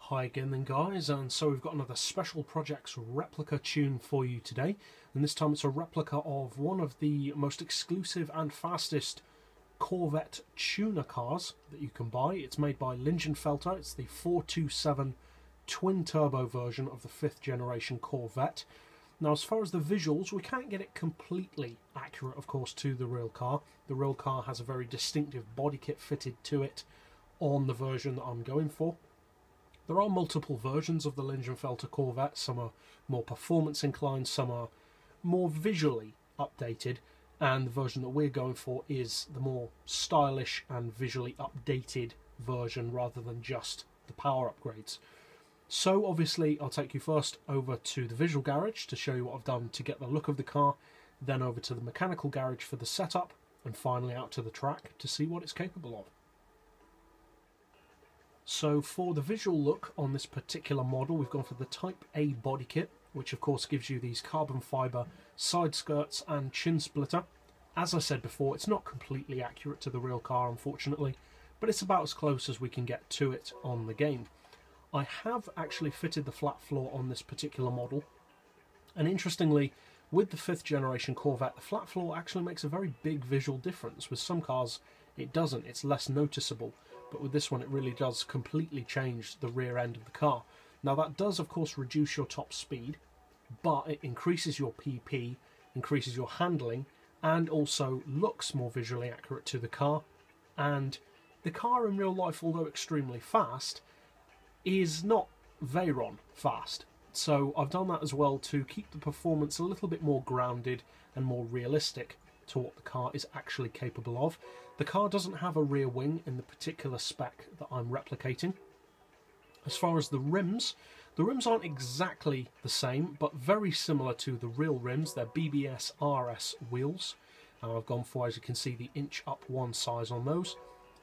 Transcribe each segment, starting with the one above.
Hi again then guys, and so we've got another Special Projects replica tune for you today, and this time it's a replica of one of the most exclusive and fastest Corvette tuner cars that you can buy. It's made by Lingenfelter. It's the 427 twin-turbo version of the 5th generation Corvette. Now, as far as the visuals, we can't get it completely accurate, of course, to the real car. The real car has a very distinctive body kit fitted to it on the version that I'm going for. There are multiple versions of the Lingenfelter Corvette. Some are more performance inclined, some are more visually updated, and the version that we're going for is the more stylish and visually updated version rather than just the power upgrades. So obviously I'll take you first over to the visual garage to show you what I've done to get the look of the car, then over to the mechanical garage for the setup, and finally out to the track to see what it's capable of. So for the visual look on this particular model, we've gone for the Type A body kit, which of course gives you these carbon fibre side skirts and chin splitter. As I said before, it's not completely accurate to the real car, unfortunately, but it's about as close as we can get to it on the game. I have actually fitted the flat floor on this particular model, and interestingly, with the 5th generation Corvette, the flat floor actually makes a very big visual difference. With some cars it doesn't, it's less noticeable, but with this one it really does completely change the rear end of the car. Now that does of course reduce your top speed, but it increases your PP, increases your handling, and also looks more visually accurate to the car. And the car in real life, although extremely fast, is not Veyron fast. So I've done that as well to keep the performance a little bit more grounded and more realistic to what the car is actually capable of. The car doesn't have a rear wing in the particular spec that I'm replicating. As far as the rims aren't exactly the same, but very similar to the real rims. They're BBS RS wheels, and I've gone for, as you can see, the inch up one size on those.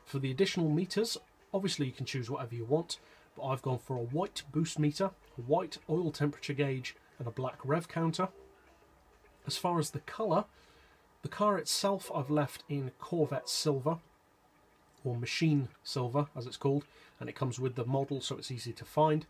For the additional meters, obviously you can choose whatever you want, but I've gone for a white boost meter, a white oil temperature gauge, and a black rev counter. As far as the colour, the car itself I've left in Corvette silver, or machine silver as it's called, and it comes with the model so it's easy to find.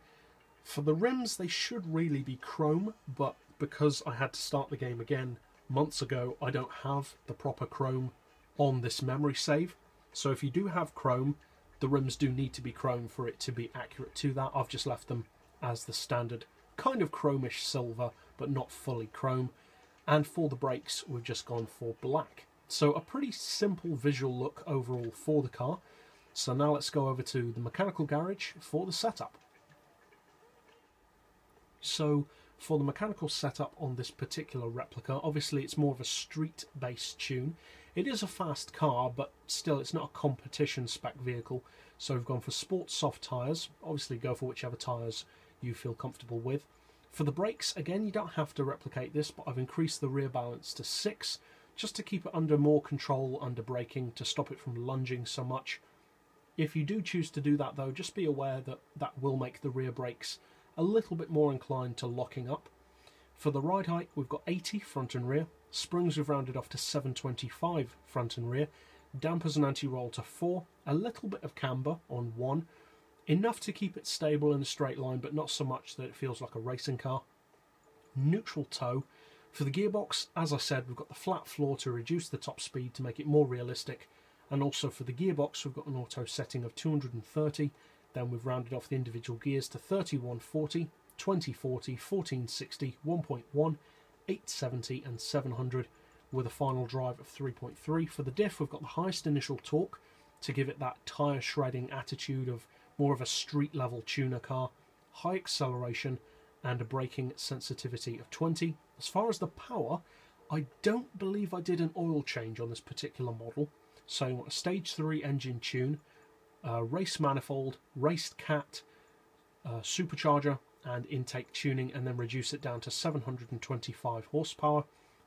For the rims, they should really be chrome, but because I had to start the game again months ago, I don't have the proper chrome on this memory save. So if you do have chrome, the rims do need to be chrome for it to be accurate to that. I've just left them as the standard kind of chromish silver, but not fully chrome. And for the brakes, we've just gone for black. So a pretty simple visual look overall for the car. So now let's go over to the mechanical garage for the setup. So for the mechanical setup on this particular replica, obviously it's more of a street-based tune. It is a fast car, but still it's not a competition spec vehicle. So we've gone for sport soft tyres. Obviously go for whichever tyres you feel comfortable with. For the brakes, again, you don't have to replicate this, but I've increased the rear balance to 6, just to keep it under more control under braking, to stop it from lunging so much. If you do choose to do that though, just be aware that that will make the rear brakes a little bit more inclined to locking up. For the ride height, we've got 80 front and rear. Springs we've rounded off to 725 front and rear. Dampers and anti-roll to 4. A little bit of camber on 1. Enough to keep it stable in a straight line, but not so much that it feels like a racing car. Neutral toe. For the gearbox, as I said, we've got the flat floor to reduce the top speed to make it more realistic. And also for the gearbox, we've got an auto setting of 230. Then we've rounded off the individual gears to 3140, 2040, 1460, 1.1, 870 and 700, with a final drive of 3.3. For the diff, we've got the highest initial torque to give it that tyre shredding attitude of more of a street level tuner car, high acceleration, and a braking sensitivity of 20. As far as the power, I don't believe I did an oil change on this particular model. So a stage 3 engine tune, race manifold, raced cat, supercharger and intake tuning, and then reduce it down to 725 horsepower.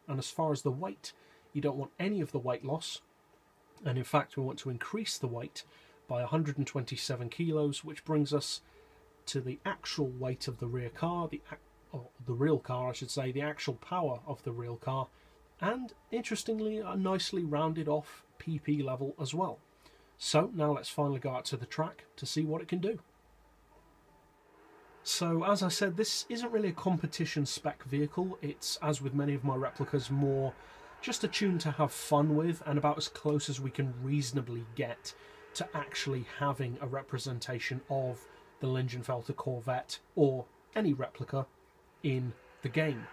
And as far as the weight, you don't want any of the weight loss, and in fact we want to increase the weight by 127 kilos, which brings us to the actual weight of the rear car, the real car I should say, the actual power of the real car, and interestingly a nicely rounded off PP level as well. So now let's finally go out to the track to see what it can do. So as I said, this isn't really a competition spec vehicle. It's, as with many of my replicas, more just a tune to have fun with, and about as close as we can reasonably get to actually having a representation of the Lingenfelter Corvette or any replica in the game.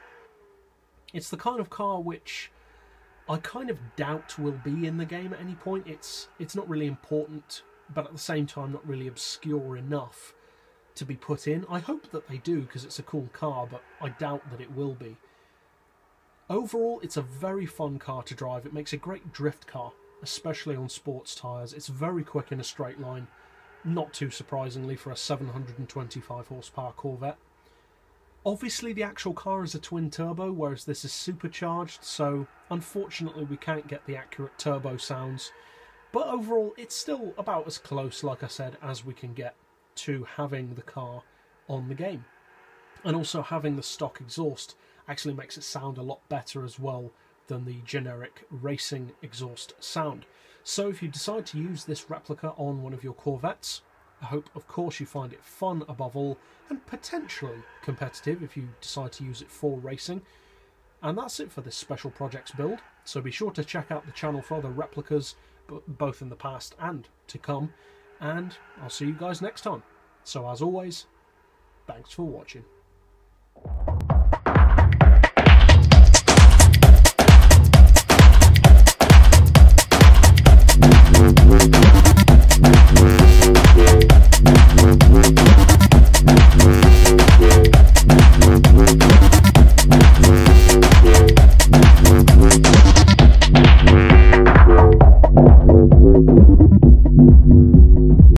It's the kind of car which I kind of doubt will be in the game at any point. It's not really important, but at the same time not really obscure enough to be put in. I hope that they do, because it's a cool car, but I doubt that it will be. Overall, it's a very fun car to drive. It makes a great drift car, especially on sports tyres. It's very quick in a straight line, not too surprisingly for a 725 horsepower Corvette. Obviously the actual car is a twin turbo, whereas this is supercharged, so unfortunately we can't get the accurate turbo sounds. But overall, it's still about as close, like I said, as we can get to having the car on the game. And also having the stock exhaust actually makes it sound a lot better as well than the generic racing exhaust sound. So if you decide to use this replica on one of your Corvettes, I hope of course you find it fun above all, and potentially competitive if you decide to use it for racing. And that's it for this special projects build, so be sure to check out the channel for other replicas, both in the past and to come, and I'll see you guys next time. So as always, thanks for watching.